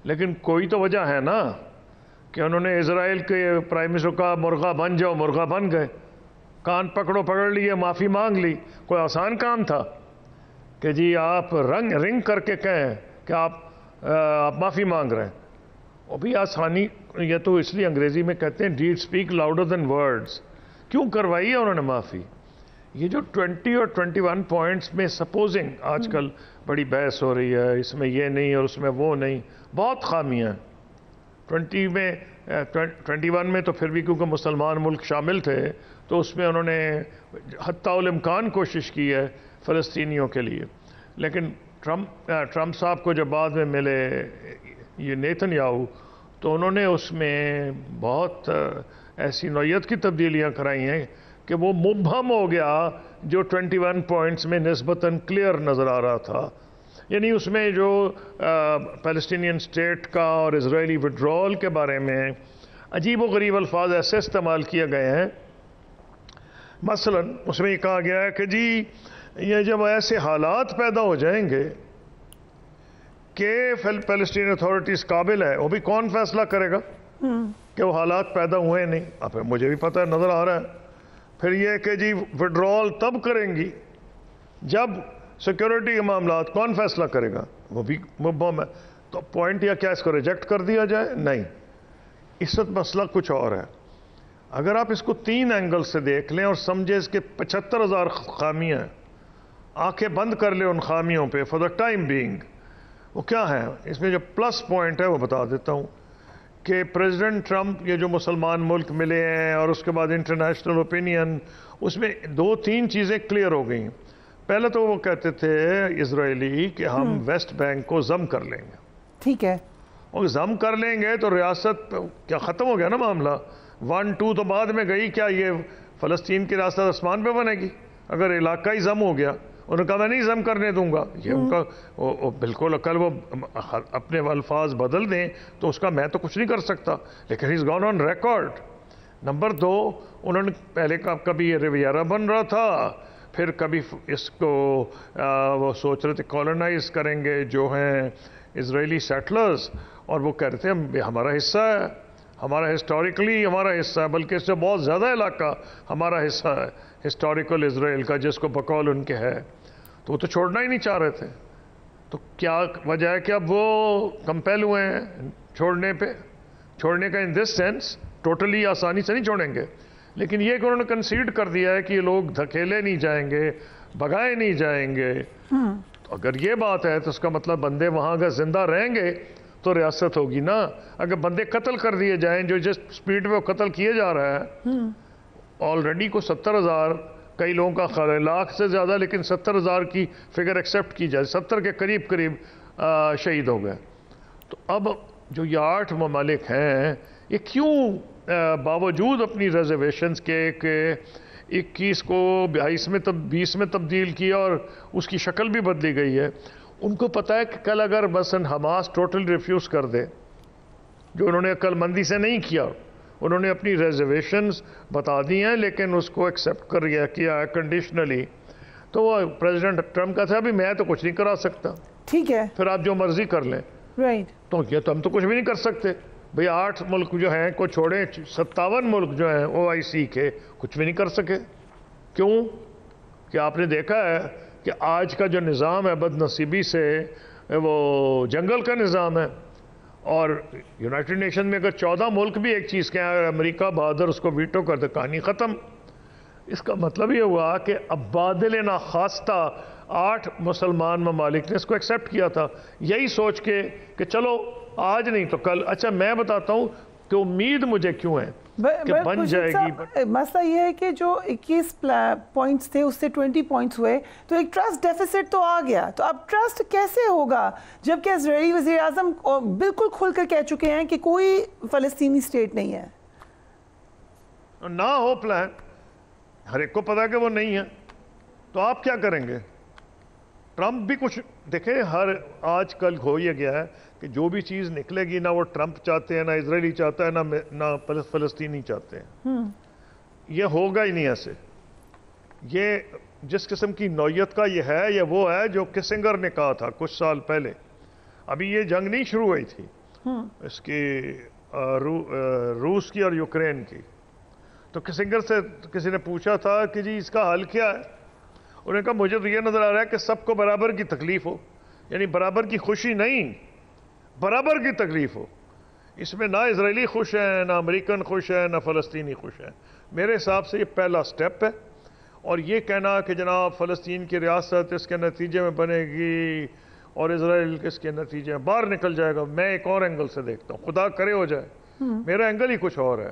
لیکن کوئی تو وجہ ہے نا کہ انہوں نے اسرائیل کے پرائم منسٹر کا مرغا بن جاؤ، مرغا بن گئے، کان پکڑو پکڑ لیے، معافی مانگ لی۔ کوئی آسان کام تھا کہ جی آپ رنگ کر کے کہیں کہ آپ معافی مانگ رہے ہیں؟ وہ بھی آسانی، یہ تو اس لیے انگریزی میں کہتے ہیں deed speak louder than words. کیوں کروائی ہے انہوں نے معافی؟ یہ جو 20 اور 21 پوائنٹس میں سپوزنگ آج کل بڑی بحث ہو رہی ہے، اس میں یہ نہیں اور اس میں وہ نہیں، بہت خامیاں ہیں۔ 21 میں تو پھر بھی کیونکہ مسلمان ملک شامل تھے تو اس میں انہوں نے حتی الامکان کوشش کی ہے فلسطینیوں کے لیے، لیکن ٹرمپ صاحب کو جب بعد میں ملے یہ نیتن یاہو تو انہوں نے اس میں بہت ایسی نوعیت کی تبدیلیاں کرائی ہیں کہ وہ مبہم ہو گیا جو 21 پوائنٹس میں نسبتاً کلیئر نظر آ رہا تھا۔ یعنی اس میں جو پیلسٹینین اسٹیٹ کا اور اسرائیلی وڈرول کے بارے میں عجیب و غریب الفاظ ایسے استعمال کیے گئے ہیں۔ مثلاً اس میں یہ کہا گیا ہے کہ جی یہ جب ایسے حالات پیدا ہو جائیں گے کہ پیلسٹین اتھارٹیز قابل ہے، وہ بھی کون فیصلہ کرے گا کہ وہ حالات پیدا ہوئے نہیں؟ اب مجھے بھی پتہ ہے، نظر آ رہا ہے۔ پھر یہ کہ جی وڈرول تب کریں گی جب سیکیورٹی کے معاملات کون فیصلہ کرے گا؟ وہ بھی مبہم ہے۔ تو پوائنٹ یا کیا اس کو ریجیکٹ کر دیا جائے؟ نہیں، اس وقت مسئلہ کچھ اور ہے۔ اگر آپ اس کو 3 اینگل سے دیکھ لیں اور سمجھے اس کے 75,000 خامیاں ہیں، آنکھیں بند کر لیں ان خامیوں پہ فار دا ٹائم بینگ، وہ کیا ہے؟ اس میں جو پلس پوائنٹ ہے وہ بتا دیتا ہوں کہ پریزیڈنٹ ٹرمپ یہ جو مسلمان ملک ملے ہیں اور اس کے بعد انٹرنیشنل اوپینین، اس میں 2-3 چیزیں کلیئر ہو گئیں۔ پہلے تو وہ کہتے تھے اسرائیلی کہ ہم ویسٹ بینک کو ضم کر لیں گے، ٹھیک ہے، اور ضم کر لیں گے تو ریاست کیا ختم ہو گیا نا معاملہ؟ 1-2 تو بعد میں گئی، کیا یہ فلسطین کی ریاست آسمان پہ بنے گی اگر علاقہ ہی ضم ہو گیا؟ انہوں نے کہا میں نہیں ضم کرنے دوں گا۔ یہ ان کا بالکل عقل، وہ اپنے الفاظ بدل دیں تو اس کا میں تو کچھ نہیں کر سکتا، لیکن has gone on record. Number 2، انہوں نے پہلے کبھی یہ ریویرا بن رہا تھا، پھر کبھی اس کو وہ سوچ رہے تھے کالونائز کریں گے جو ہیں اسرائیلی سیٹلرز، اور وہ کہہ رہے تھے ہمارا حصہ ہے، ہمارا ہسٹوریکلی ہمارا حصہ ہے، بلکہ اس سے بہت زیادہ علاقہ ہمارا حصہ ہے ہسٹوریکل اسرائیل کا، جس کو بقول ان کے ہے، تو وہ تو چھوڑنا ہی نہیں چاہ رہے تھے۔ تو کیا وجہ ہے کہ اب وہ کمپیل ہوئے ہیں چھوڑنے کا ان دس سینس ٹوٹلی آسانی سے نہیں چھوڑیں گے، لیکن یہ کہ انہوں نے کنسیڈ کر دیا ہے کہ یہ لوگ دھکیلے نہیں جائیں گے، بھگائے نہیں جائیں گے۔ تو اگر یہ بات ہے تو اس کا مطلب بندے وہاں اگر زندہ رہیں گے تو ریاست ہوگی نا۔ اگر بندے قتل کر دیے جائیں جو جس سپیڈ پہ وہ قتل کیے جا رہا ہے، آلریڈی کو 70,000، کئی لوگوں کا خیال ہے لاکھ سے زیادہ، لیکن 70,000 کی فگر ایکسیپٹ کی جائے، 70 کے قریب شہید ہو گئے۔ تو اب جو یہ 8 ممالک ہیں، یہ کیوں باوجود اپنی ریزرویشنز کے کہ 21 کو 20 میں تبدیل کیا اور اس کی شکل بھی بدلی گئی ہے، ان کو پتہ ہے کہ کل اگر مثلا حماس ٹوٹل ریفیوز کر دے، جو انہوں نے عقل مندی سے نہیں کیا، انہوں نے اپنی ریزرویشنز بتا دی ہیں لیکن اس کو ایکسیپٹ کیا ہے کنڈیشنلی. تو وہ پریزیڈنٹ ٹرمپ کا تھا ابھی میں تو کچھ نہیں کرا سکتا, ٹھیک ہے, پھر آپ جو مرضی کر لیں. رائٹ. تو یہ تو ہم تو کچھ بھی نہیں کر سکتے بھئی. 8 ملک جو ہیں کو چھوڑیں 57 ملک جو ہیں OIC کے کچھ بھی نہیں کر سکے. کیوں کہ آپ نے دیکھا ہے کہ آج کا جو نظام ہے بد نصیبی سے وہ جنگل کا نظام ہے, اور یونائٹڈ نیشن میں اگر 14 ملک بھی ایک چیز کہیں امریکہ بہادر اس کو ویٹو کر دے, کہانی ختم. اس کا مطلب یہ ہوا کہ اب بادل ناخواستہ 8 مسلمان ممالک نے اس کو ایکسیپٹ کیا تھا, یہی سوچ کے کہ چلو آج نہیں تو کل. اچھا میں بتاتا ہوں کہ امید مجھے کیوں ہے کہ بن جائے گی. مسئلہ یہ ہے کہ جو 21 پوائنٹس تھے اس سے 20 پوائنٹس ہوئے تو ایک ٹرسٹ ڈیفیسٹ تو آ گیا. تو اب ٹرسٹ کیسے ہوگا جبکہ اسرائیلی وزیر اعظم بالکل کھل کر کہہ چکے ہیں کہ کوئی فلسطینی اسٹیٹ نہیں ہے. نہ ہو پلان, ہر ایک کو پتا کہ وہ نہیں ہے, تو آپ کیا کریں گے؟ ٹرمپ بھی کچھ دیکھیں, ہر آج کل ہو یہ گیا ہے کہ جو بھی چیز نکلے گی نہ وہ ٹرمپ چاہتے ہیں, نہ اسرائیلی چاہتا ہے, نہ فلسطینی چاہتے ہیں. یہ ہوگا ہی نہیں ایسے. یہ جس قسم کی نوعیت کا یہ ہے, یہ وہ ہے جو کسنگر نے کہا تھا کچھ سال پہلے. ابھی یہ جنگ نہیں شروع ہوئی تھی اس کی روس کی اور یوکرین کی. تو کسنگر سے کسی نے پوچھا تھا کہ جی اس کا حل کیا ہے؟ انہوں نے کہا مجھے تو یہ نظر آ رہا ہے کہ سب کو برابر کی تکلیف ہو, یعنی برابر کی خوشی نہیں, برابر کی تکلیف ہو. اس میں نہ اسرائیلی خوش ہیں, نہ امریکن خوش ہیں, نہ فلسطینی خوش ہیں. میرے حساب سے یہ پہلا سٹیپ ہے. اور یہ کہنا کہ جناب فلسطین کی ریاست اس کے نتیجے میں بنے گی اور اسرائیل اس کے نتیجے میں باہر نکل جائے گا, میں ایک اور اینگل سے دیکھتا ہوں. خدا کرے ہو جائے. میرا اینگل ہی کچھ اور ہے.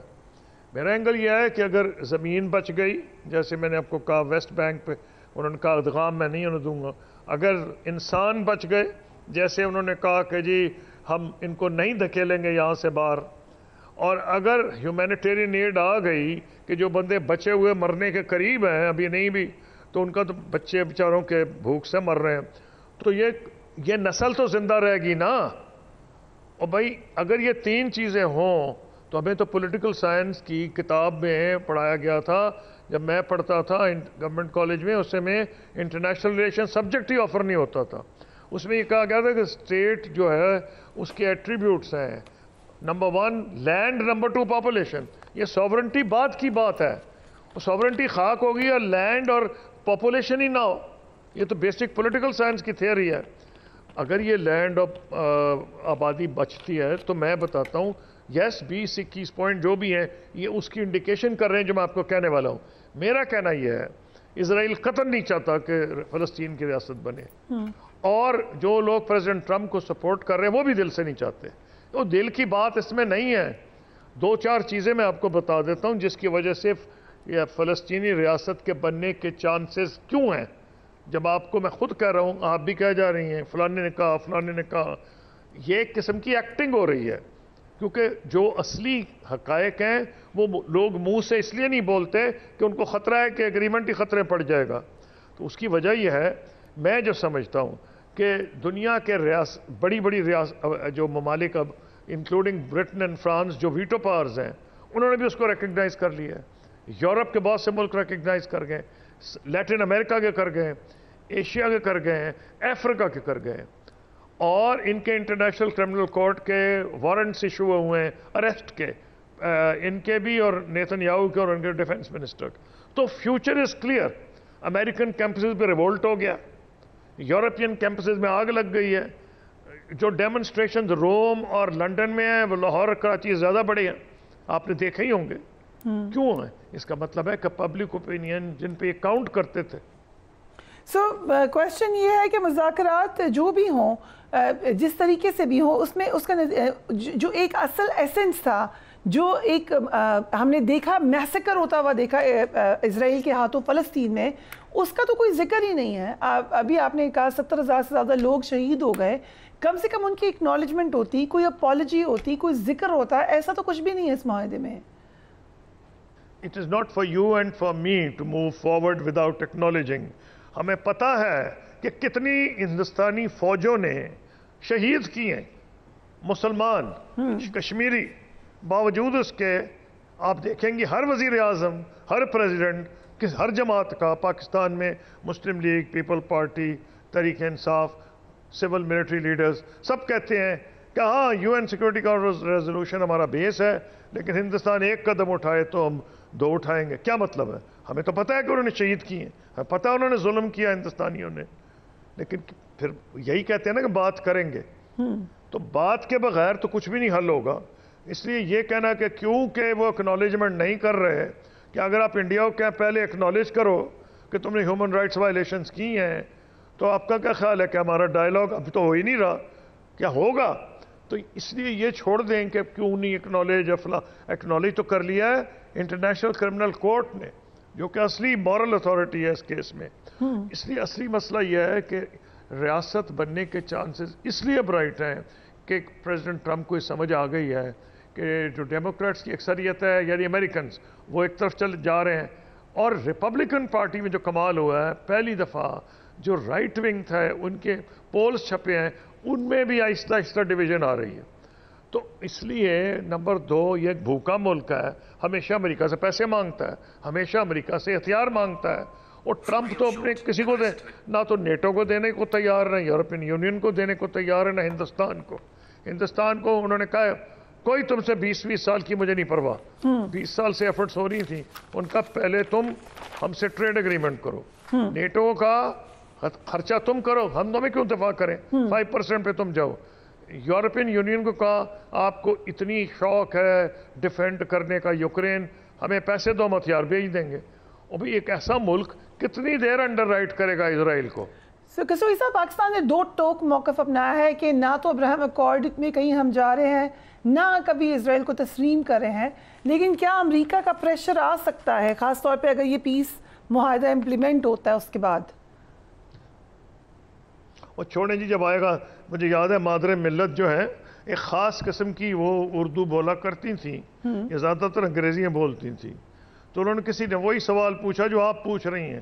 میرا اینگل یہ ہے کہ اگر زمین بچ گئی, جیسے میں نے آپ کو کہا ویسٹ بینک پہ انہوں نے کہا ادغام میں نہیں انہیں دوں گا, اگر انسان بچ گئے جیسے انہوں نے کہا کہ جی ہم ان کو نہیں دھکیلیں گے یہاں سے باہر, اور اگر ہیومینیٹیرین ایڈ آ گئی کہ جو بندے بچے ہوئے مرنے کے قریب ہیں ابھی نہیں بھی, تو ان کا تو بچے بیچاروں کے بھوک سے مر رہے ہیں, تو یہ نسل تو زندہ رہے گی نا. اور بھائی اگر یہ 3 چیزیں ہوں تو ہمیں تو پولیٹیکل سائنس کی کتاب میں پڑھایا گیا تھا جب میں پڑھتا تھا گورنمنٹ کالج میں, اس سے میں انٹرنیشنل ریلیشن سبجیکٹ ہی آفر نہیں ہوتا تھا. اس میں یہ کہا گیا تھا کہ اسٹیٹ جو ہے اس کے ایٹریبیوٹس ہیں, نمبر 1 لینڈ, نمبر 2 پاپولیشن. یہ سوورنٹی بعد کی بات ہے. سوورنٹی خاک ہوگی اور لینڈ اور پاپولیشن ہی نہ ہو, یہ تو بیسک پولیٹیکل سائنس کی تھیوری ہے. اگر یہ لینڈ اور آبادی بچتی ہے تو میں بتاتا ہوں یس 20-21 پوائنٹ جو بھی ہیں یہ اس کی انڈیکیشن کر رہے ہیں جو میں آپ کو کہنے والا ہوں. میرا کہنا یہ ہے اسرائیل قطعاً نہیں چاہتا کہ فلسطین کی ریاست بنے, اور جو لوگ پریزیڈنٹ ٹرمپ کو سپورٹ کر رہے ہیں وہ بھی دل سے نہیں چاہتے. وہ دل کی بات اس میں نہیں ہے. 2-4 چیزیں میں آپ کو بتا دیتا ہوں جس کی وجہ سے یہ فلسطینی ریاست کے بننے کے چانسز کیوں ہیں. جب آپ کو میں خود کہہ رہا ہوں, آپ بھی کہہ جا رہی ہیں فلانے نے کہا فلانے نے کہا, یہ ایک قسم کی ایکٹنگ ہو رہی ہے. کیونکہ جو اصلی حقائق ہیں وہ لوگ منہ سے اس لیے نہیں بولتے کہ ان کو خطرہ ہے کہ ایگریمنٹ ہی خطرے پڑ جائے گا. تو اس کی وجہ یہ ہے, میں جو سمجھتا ہوں کہ دنیا کے بڑی جو ممالک اب انکلوڈنگ برٹن اینڈ فرانس جو ویٹو پاورز ہیں انہوں نے بھی اس کو ریکگنائز کر لیا ہے. یورپ کے بہت سے ملک ریکگنائز کر گئے, لیٹن امریکہ کے کر گئے, ایشیا کے کر گئے ہیں, افریقہ کے کر گئے, اور ان کے انٹرنیشنل کرمنل کورٹ کے وارنٹس ایشو ہوئے ہیں اریسٹ کے, ان کے بھی اور نیتن یاہو کے اور ان کے ڈیفنس منسٹر. تو future is clear. American campuses پہ ریولٹ ہو گیا, یورپین کیمپسز میں آگ لگ گئی ہے. جو ڈیمونسٹریشنز روم اور لنڈن میں ہیں وہ لاہور اور کراچی زیادہ بڑے ہیں, آپ نے دیکھے ہی ہوں گے. کیوں ہیں؟ اس کا مطلب ہے کہ پبلک اوپینین جن پہ یہ کاؤنٹ کرتے تھے. سو کویسچن یہ ہے کہ مذاکرات جو بھی ہوں جس طریقے سے بھی ہوں اس میں اس کا جو ایک اصل ایسنس تھا جو ایک ہم نے دیکھا میسیکر ہوتا ہوا دیکھا اسرائیل کے ہاتھوں فلسطین میں, اس کا تو کوئی ذکر ہی نہیں ہے. ابھی آپ نے کہا 70,000 سے زیادہ لوگ شہید ہو گئے, کم سے کم ان کی اکنالجمنٹ ہوتی, کوئی اپالوجی ہوتی, کوئی ذکر ہوتا, ایسا تو کچھ بھی نہیں ہے اس معاہدے میں. It is not for you and for me to move forward without acknowledging. ہمیں پتہ ہے کہ کتنی ہندوستانی فوجوں نے شہید کی ہیں مسلمان کشمیری, باوجود اس کے آپ دیکھیں گے ہر وزیر اعظم، ہر پریزیڈنٹ، ہر جماعت کا پاکستان میں، مسلم league, people party, Tehreek Insaf, civil military leaders, سب کہتے ہیں کہ ہاں UN سیکورٹی کونسل ریزولوشن ہمارا بیس ہے، لیکن ہندوستان ایک قدم اٹھائے تو ہم 2 اٹھائیں گے. کیا مطلب ہے؟ ہمیں تو پتہ ہے کہ انہوں نے شہید کیے ہیں، ہمیں پتہ ہے انہوں نے ظلم کیا ہندوستانیوں نے، لیکن پھر یہی کہتے ہیں نا کہ بات کریں گے. تو بات کے بغیر تو کچھ بھی نہیں حل ہوگا. اس لیے یہ کہنا کہ کیونکہ وہ اکنالجمنٹ نہیں کر رہے، کہ اگر آپ انڈیا کو کہیں پہلے اکنالج کرو کہ تم نے ہیومن رائٹس وائلیشنز کی ہیں، تو آپ کا کیا خیال ہے کہ ہمارا ڈائلاگ اب تو ہو ہی نہیں رہا، کیا ہوگا؟ تو اس لیے یہ چھوڑ دیں کہ کیوں نہیں اکنالج تو کر لیا ہے انٹرنیشنل کرمنل کورٹ نے، جو کہ اصلی مورل اتھارٹی ہے اس کیس میں. اس لیے اصلی مسئلہ یہ ہے کہ ریاست بننے کے چانسز اس لیے برائٹ ہیں کہ پریزیڈنٹ ٹرمپ کو یہ سمجھ آ گئی ہے کہ جو ڈیموکریٹس کی اکثریت ہے، یعنی امریکنز، وہ ایک طرف چل جا رہے ہیں، اور ریپبلکن پارٹی میں جو کمال ہوا ہے، پہلی دفعہ جو رائٹ ونگ تھا ان کے پولز چھپے ہیں، ان میں بھی آہستہ آہستہ ڈویژن آ رہی ہے. تو اس لیے نمبر 2، یہ ایک بھوکا ملک ہے، ہمیشہ امریکہ سے پیسے مانگتا ہے، ہمیشہ امریکہ سے ہتھیار مانگتا ہے، اور ٹرمپ تو اپنے کسی کو نہ تو نیٹو کو دینے کو تیار، نہ یورپین یونین کو دینے کو تیار ہے، نہ ہندوستان کو انہوں نے کہا کوئی تم سے 20 سال کی مجھے نہیں پرواہ. 20 سال سے ایفرٹس ہو رہی تھیں، ان کا پہلے تم ہم سے ٹریڈ اگریمنٹ کرو، نیٹو کا خرچہ تم کرو، ہم تمہیں کیوں دفاع کریں، 5% پہ تم جاؤ. یورپین یونین کو کہا آپ کو اتنی شوق ہے ڈیفینڈ کرنے کا یوکرین، ہمیں پیسے دو، ہم ہتھیار بھیج دیں گے. اور بھی ایک ایسا ملک کتنی دیر انڈر رائٹ کرے گا اسرائیل کو؟ کسوئی صاحب، پاکستان نے 2 ٹوک موقف اپنایا ہے کہ نہ تو ابراہیم اکارڈ میں کہیں ہم جا رہے ہیں، نہ کبھی اسرائیل کو تسلیم کر رہے ہیں. لیکن کیا امریکہ کا پریشر آ سکتا ہے، خاص طور پہ اگر یہ پیس معاہدہ امپلیمنٹ ہوتا ہے اس کے بعد؟ وہ چھوڑیں جی، جب آئے گا. مجھے یاد ہے مادر ملت جو ہے ایک خاص قسم کی وہ اردو بولا کرتی تھیں، یہ زیادہ تر انگریزیاں بولتی تھیں. تو انہوں نے کسی نے وہی سوال پوچھا جو آپ پوچھ رہی ہیں.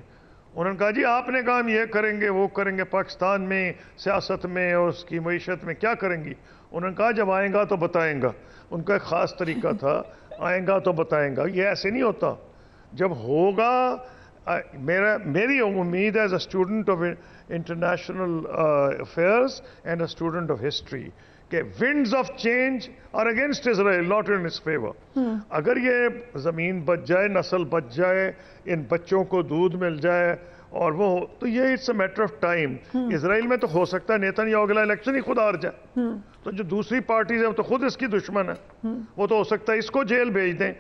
انہوں نے کہا جی آپ نے کہا ہم یہ کریں گے وہ کریں گے، پاکستان میں سیاست میں اور اس کی معیشت میں کیا کریں گی؟ انہوں نے کہا جب آئیں گا تو بتائیں گا. ان کا ایک خاص طریقہ تھا، آئیں گا تو بتائیں گا. یہ ایسے نہیں ہوتا. جب ہوگا، میری امید as a student of international affairs and a student of history کہ winds of change are against Israel, not in its favour. اگر یہ زمین بچ جائے، نسل بچ جائے، ان بچوں کو دودھ مل جائے، اور وہ تو یہ it's a matter of time. Israel میں تو ہو سکتا ہے نیتن یاہو اگلا الیکشن ہی خود ہار جائے، تو جو دوسری پارٹیز ہیں وہ تو خود اس کی دشمن ہے. وہ تو ہو سکتا ہے اس کو جیل بھیج دیں،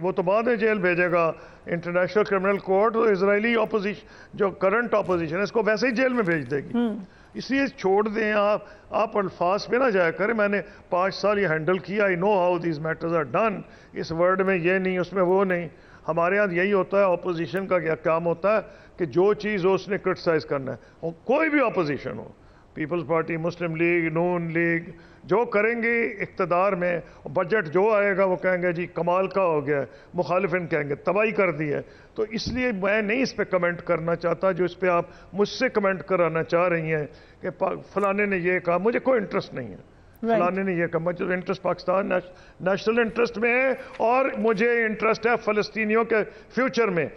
وہ تو بعد میں جیل بھیجے گا انٹرنیشنل کرمنل کورٹ. اسرائیلی اپوزیشن جو کرنٹ اپوزیشن ہے اس کو ویسے ہی جیل میں بھیج دے گی. اس لیے چھوڑ دیں، آپ الفاظ پہ نہ جایا کریں. میں نے 5 سال یہ ہینڈل کیا، I know how these matters are done. اس ورڈ میں یہ نہیں، اس میں وہ نہیں. ہمارے ہاں یہی ہوتا ہے. اپوزیشن کا کیا کام ہوتا ہے کہ جو چیز ہو اس نے کرٹیسائز کرنا ہے. کوئی بھی اپوزیشن ہو، پیپلز پارٹی، مسلم لیگ، نون لیگ، جو کریں گے اقتدار میں، بجٹ جو آئے گا وہ کہیں گے جی کمال کا ہو گیا ہے، مخالفین کہیں گے تباہی کر دی ہے. تو اس لیے میں نہیں اس پہ کمنٹ کرنا چاہتا جو اس پہ آپ مجھ سے کمنٹ کرانا چاہ رہی ہیں کہ فلانے نے یہ کہا. مجھے کوئی انٹرسٹ نہیں ہے فلانے نے یہ کہا. مجھے انٹرسٹ پاکستان نیشنل انٹرسٹ میں ہے، اور مجھے انٹرسٹ ہے فلسطینیوں کے فیوچر میں.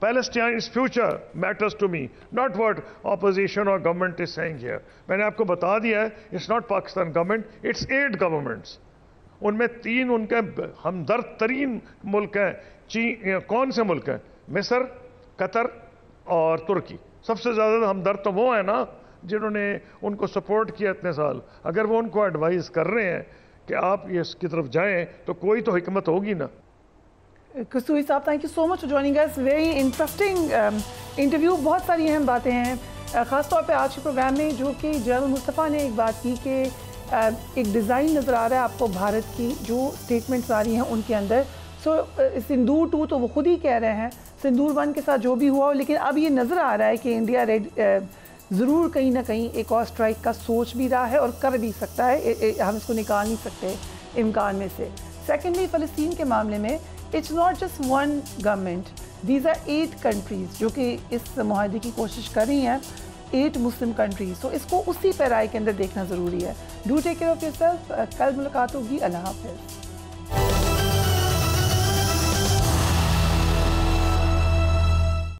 Palestine's future matters to me, not what opposition or government is saying here. میں نے آپ کو بتا دیا ہے it's not Pakistan government, it's 8 governments. ان میں 3 ان کے ہمدرد ترین ملک ہیں. کون سے ملک ہیں؟ مصر، قطر اور ترکی. سب سے زیادہ ہمدرد تو وہ ہیں نا جنہوں نے ان کو سپورٹ کیا اتنے سال. اگر وہ ان کو ایڈوائز کر رہے ہیں کہ آپ اس کی طرف جائیں تو کوئی تو حکمت ہوگی نا. کسوئی صاحب، thank you so much for joining اس. Very interesting interview. بہت ساری اہم باتیں ہیں، خاص طور پہ آج کے پروگرام میں جو کہ جنرل مصطفیٰ نے ایک بات کی کہ ایک ڈیزائن نظر آ رہا ہے آپ کو بھارت کی جو سٹیٹمنٹس آ رہی ہیں ان کے اندر. سو سندور 2 تو وہ خود ہی کہہ رہے ہیں، سندور 1 کے ساتھ جو بھی ہوا ہو، لیکن اب یہ نظر آ رہا ہے کہ انڈیا ضرور کہیں نہ کہیں ایک اور اسٹرائک کا سوچ بھی رہا ہے اور کر بھی سکتا ہے. ہم اس کو نکال نہیں سکتے امکان میں سے. سیکنڈلی، فلسطین کے معاملے میں it's not just one government, these are 8 countries جو کہ اس معاہدے کی کوشش کر رہی ہیں، 8 مسلم کنٹریز. تو اس کو اسی پیرائی کے اندر دیکھنا ضروری ہے. Do take care of yourself. کل ملاقات ہوگی. اللہ حافظ.